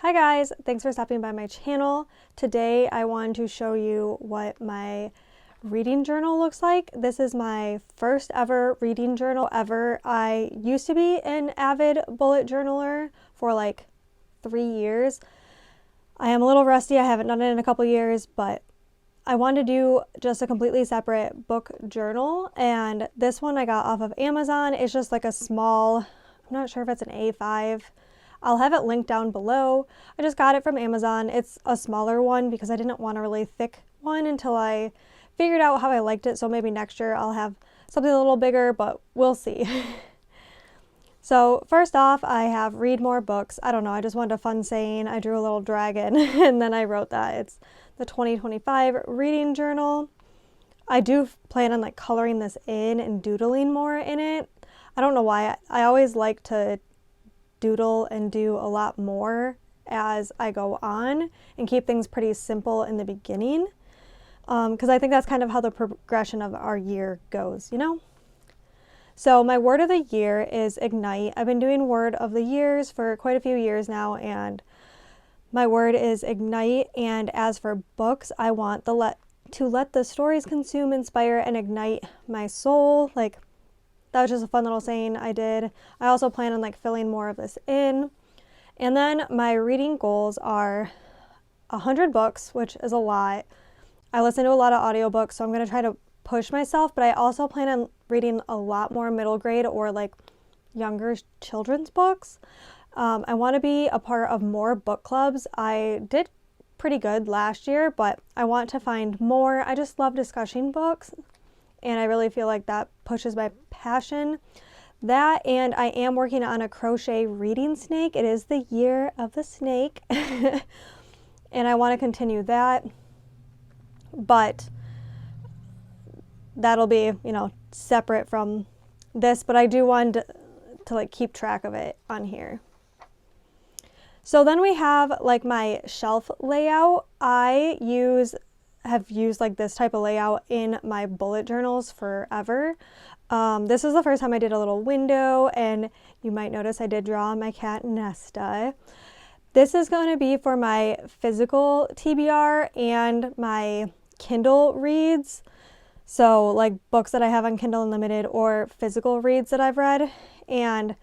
Hi guys, thanks for stopping by my channel. Today I wanted to show you what my reading journal looks like. This is my first ever reading journal ever. I used to be an avid bullet journaler for like 3 years. I am a little rusty, I haven't done it in a couple years, but I wanted to do just a completely separate book journal, and this one I got off of Amazon. It's just like a small, I'm not sure if it's an A5. I'll have it linked down below. I just got it from Amazon. It's a smaller one because I didn't want a really thick one until I figured out how I liked it. So maybe next year I'll have something a little bigger, but we'll see. So first off, I have read more books. I don't know, I just wanted a fun saying. I drew a little dragon and then I wrote that. It's the 2025 reading journal. I do plan on like coloring this in and doodling more in it. I don't know why. I always like to doodle and do a lot more as I go on and keep things pretty simple in the beginning, because I think that's kind of how the progression of our year goes, you know? So my word of the year is ignite. I've been doing word of the years for quite a few years now, and my word is ignite. And as for books, I want to let the stories consume, inspire, and ignite my soul. Like, that was just a fun little saying I did. I also plan on like filling more of this in. And then my reading goals are 100 books, which is a lot. I listen to a lot of audiobooks, so I'm going to try to push myself, but I also plan on reading a lot more middle grade or like younger children's books. I want to be a part of more book clubs. I did pretty good last year, but I want to find more. I just love discussing books, and I really feel like that pushes my passion. That, and I am working on a crochet reading snake. It is the year of the snake. And I want to continue that. But that'll be, you know, separate from this. But I do want to like keep track of it on here. So then we have like my shelf layout. Have used like this type of layout in my bullet journals forever. This is the first time I did a little window, and you might notice I did draw my cat Nesta. This is going to be for my physical TBR and my Kindle reads. So like books that I have on Kindle Unlimited or physical reads that I've read. And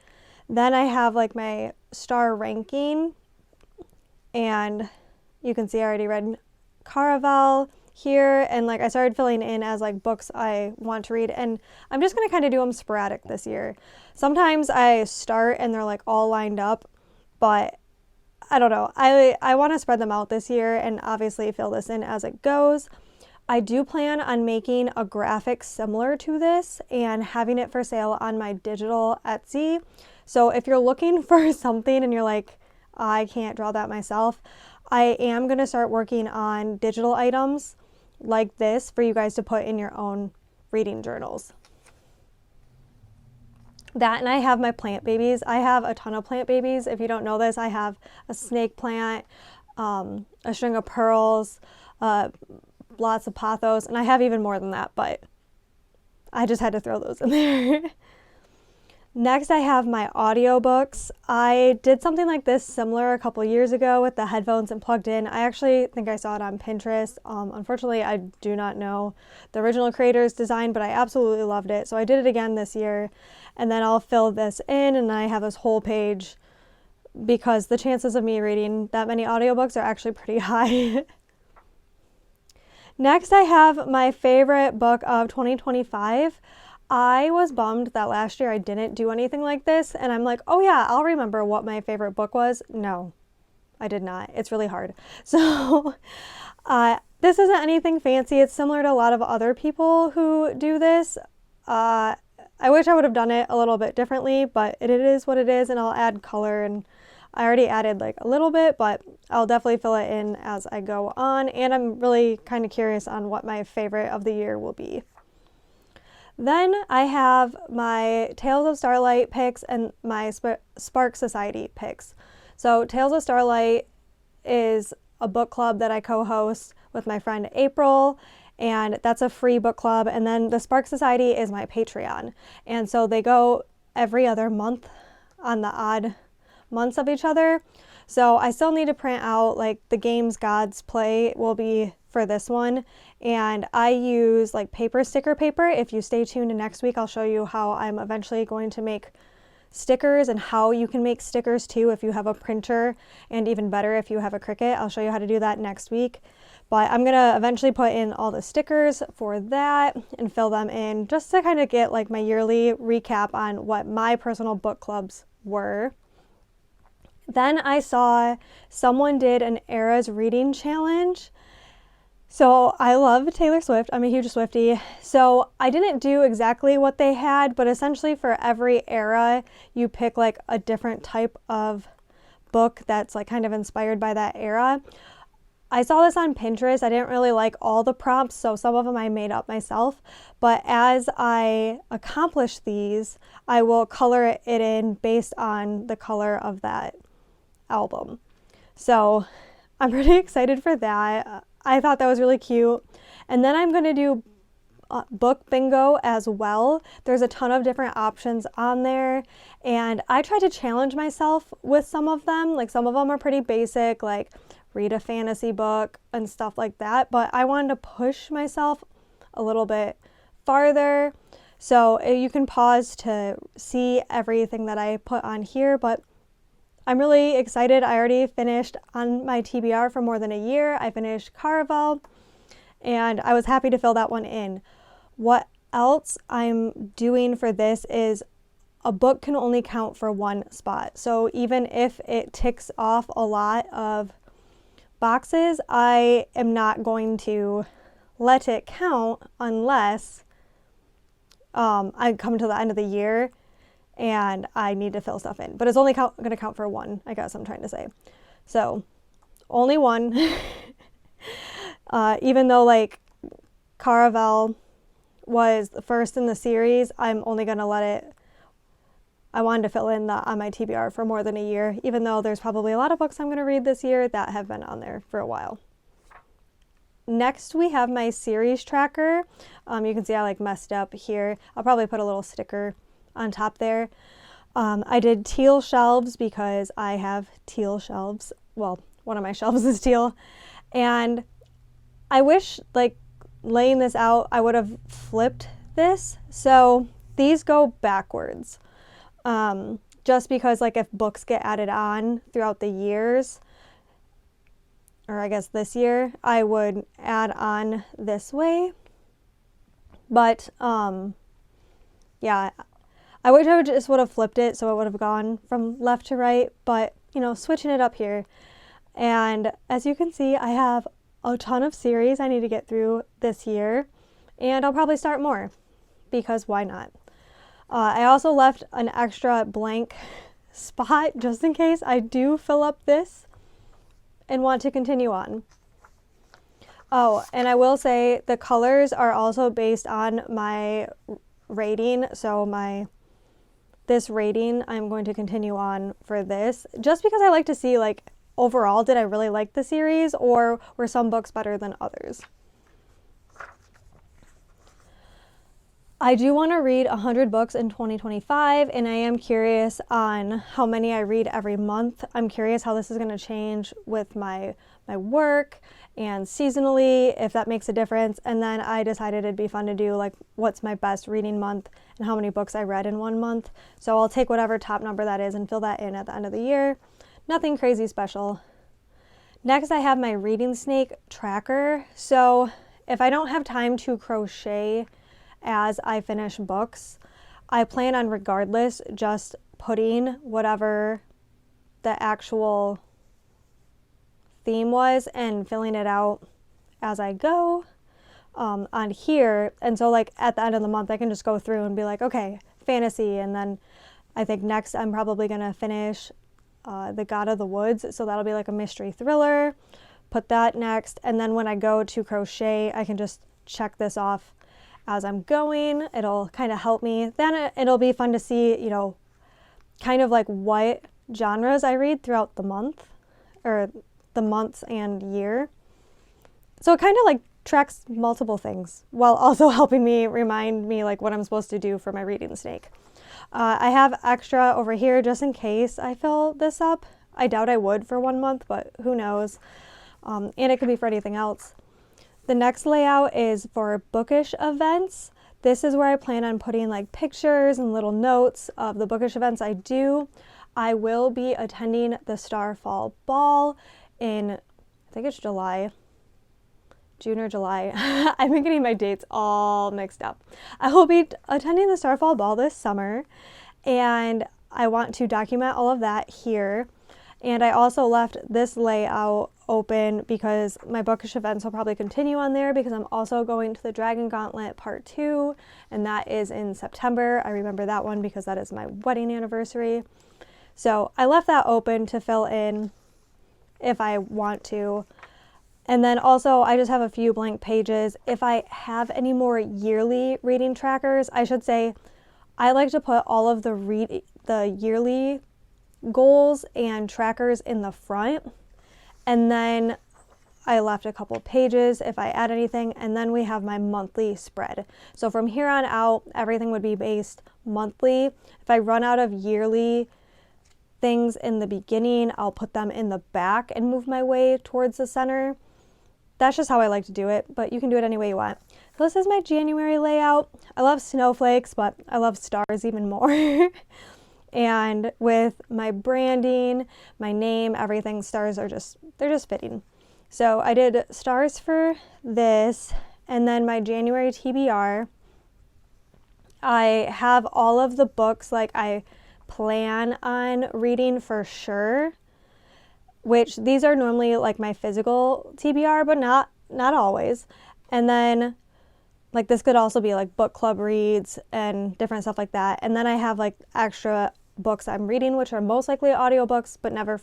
then I have like my star ranking, and you can see I already read Caraval here, and like I started filling in as like books I want to read, and I'm just going to kind of do them sporadic this year. Sometimes I start and they're like all lined up, but I don't know. I want to spread them out this year and obviously fill this in as it goes. I do plan on making a graphic similar to this and having it for sale on my digital Etsy. So if you're looking for something and you're like, I can't draw that myself, I am going to start working on digital items like this for you guys to put in your own reading journals. That, and I have my plant babies. I have a ton of plant babies. If you don't know this, I have a snake plant, a string of pearls, lots of pothos, and I have even more than that, but I just had to throw those in there. Next, I have my audiobooks. I did something like this similar a couple years ago with the headphones and plugged in. I actually think I saw it on Pinterest. Unfortunately, I do not know the original creator's design, but I absolutely loved it. So I did it again this year, and then I'll fill this in, and I have this whole page because the chances of me reading that many audiobooks are actually pretty high. Next, I have my favorite book of 2025. I was bummed that last year I didn't do anything like this, and I'm like, oh yeah, I'll remember what my favorite book was. No, I did not. It's really hard. So this isn't anything fancy. It's similar to a lot of other people who do this. I wish I would have done it a little bit differently, but it is what it is, and I'll add color, and I already added like a little bit, but I'll definitely fill it in as I go on, and I'm really kind of curious on what my favorite of the year will be. Then I have my Tales of Starlight picks and my Spark Society picks. So Tales of Starlight is a book club that I co-host with my friend April, and that's a free book club. And then the Spark Society is my Patreon. And so they go every other month on the odd months of each other. So I still need to print out like the games gods play will be for this one. And I use like paper sticker paper. If you stay tuned, next week I'll show you how I'm eventually going to make stickers and how you can make stickers too if you have a printer, and even better if you have a Cricut. I'll show you how to do that next week. But I'm gonna eventually put in all the stickers for that and fill them in just to kind of get like my yearly recap on what my personal book clubs were. Then I saw someone did an Eras reading challenge. So I love Taylor Swift. I'm a huge Swiftie. So I didn't do exactly what they had, but essentially for every era, you pick like a different type of book that's like kind of inspired by that era. I saw this on Pinterest. I didn't really like all the prompts, so some of them I made up myself. But as I accomplish these, I will color it in based on the color of that album. So I'm pretty excited for that. I thought that was really cute. And then I'm going to do book bingo as well. There's a ton of different options on there, and I try to challenge myself with some of them. Like some of them are pretty basic, like read a fantasy book and stuff like that, but I wanted to push myself a little bit farther. So you can pause to see everything that I put on here, but I'm really excited. I already finished on my TBR for more than a year. I finished Caraval, and I was happy to fill that one in. What else I'm doing for this is a book can only count for one spot. So even if it ticks off a lot of boxes, I am not going to let it count unless I come to the end of the year and I need to fill stuff in. But it's only going to count for one, I guess I'm trying to say. So only one. Even though like Caraval was the first in the series, I'm only going to let it, I wanted to fill in on my TBR for more than a year, even though there's probably a lot of books I'm going to read this year that have been on there for a while. Next, we have my series tracker. You can see I like messed up here. I'll probably put a little sticker on top there. I did teal shelves because I have teal shelves. Well, one of my shelves is teal. And I wish, like, laying this out, I would have flipped this. So these go backwards. Just because, like, if books get added on throughout the years, or I guess this year, I would add on this way. But, yeah, I wish I would have flipped it so it would have gone from left to right, but, you know, switching it up here. And as you can see, I have a ton of series I need to get through this year, and I'll probably start more because why not? I also left an extra blank spot just in case I do fill up this and want to continue on. Oh, and I will say the colors are also based on my rating. So this rating, I'm going to continue on for this just because I like to see, like, overall, did I really like the series or were some books better than others? I do want to read 100 books in 2025, and I am curious on how many I read every month. I'm curious how this is going to change with my work and seasonally, if that makes a difference. And then I decided it'd be fun to do like what's my best reading month and how many books I read in one month. So I'll take whatever top number that is and fill that in at the end of the year. Nothing crazy special. Next, I have my Reading Snake tracker. So if I don't have time to crochet as I finish books, I plan on regardless just putting whatever the actual theme was and filling it out as I go on here. And so like at the end of the month, I can just go through and be like, okay, fantasy. And then I think next I'm probably going to finish The God of the Woods. So that'll be like a mystery thriller. Put that next. And then when I go to crochet, I can just check this off as I'm going. It'll kind of help me. Then it'll be fun to see, you know, kind of like what genres I read throughout the month or the months and year. So it kind of like tracks multiple things while also helping me remind me like what I'm supposed to do for my Reading Snake. I have extra over here just in case I fill this up. I doubt I would for 1 month, but who knows. And it could be for anything else. The next layout is for bookish events. This is where I plan on putting like pictures and little notes of the bookish events I do. I will be attending the Starfall Ball in, I think it's July. June or July. I've been getting my dates all mixed up. I will be attending the Starfall Ball this summer, and I want to document all of that here. And I also left this layout open because my bookish events will probably continue on there, because I'm also going to the Dragon Gauntlet Part 2, and that is in September. I remember that one because that is my wedding anniversary. So I left that open to fill in if I want to. And then also I just have a few blank pages. If I have any more yearly reading trackers, I should say, I like to put all of the yearly goals and trackers in the front. And then I left a couple pages if I add anything, and then we have my monthly spread. So from here on out, everything would be based monthly. If I run out of yearly things in the beginning, I'll put them in the back and move my way towards the center. That's just how I like to do it, but you can do it any way you want. So this is my January layout. I love snowflakes, but I love stars even more. And with my branding, my name, everything, stars are they're just fitting. So I did stars for this, and then my January TBR. I have all of the books like I plan on reading for sure, which these are normally like my physical TBR, but not always. And then like this could also be like book club reads and different stuff like that. And then I have like extra books I'm reading, which are most likely audiobooks, but never,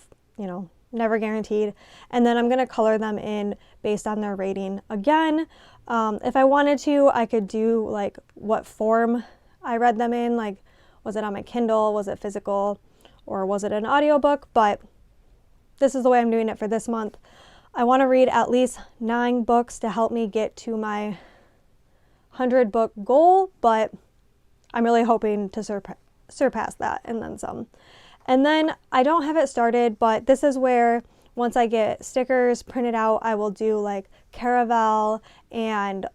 never guaranteed. And then I'm going to color them in based on their rating. Again, if I wanted to, I could do like what form I read them in. Like, was it on my Kindle? Was it physical? Or was it an audiobook? But this is the way I'm doing it for this month. I want to read at least 9 books to help me get to my 100 book goal, but I'm really hoping to surpass that and then some. And then I don't have it started, but this is where once I get stickers printed out, I will do like Caravel and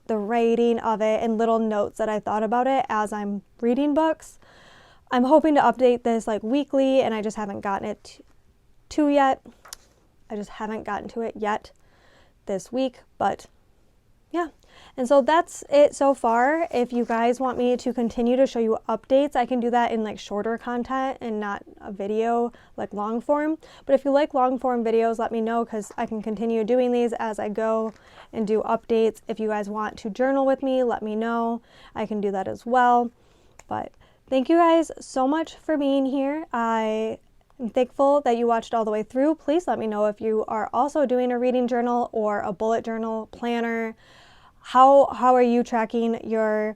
the rating of it and little notes that I thought about it as I'm reading books. I'm hoping to update this like weekly, and I just haven't gotten it to yet. I just haven't gotten to it yet this week, but yeah. And so that's it so far. If you guys want me to continue to show you updates, I can do that in like shorter content and not a video like long form. But if you like long form videos, let me know, because I can continue doing these as I go and do updates. If you guys want to journal with me, let me know. I can do that as well. But thank you guys so much for being here. I'm thankful that you watched all the way through. Please let me know if you are also doing a reading journal or a bullet journal planner. How are you tracking your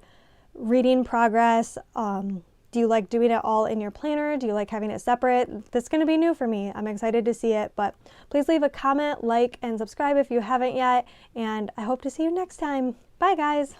reading progress? Do you like doing it all in your planner? Do you like having it separate? That's going to be new for me. I'm excited to see it, but please leave a comment, like, and subscribe if you haven't yet, and I hope to see you next time. Bye, guys.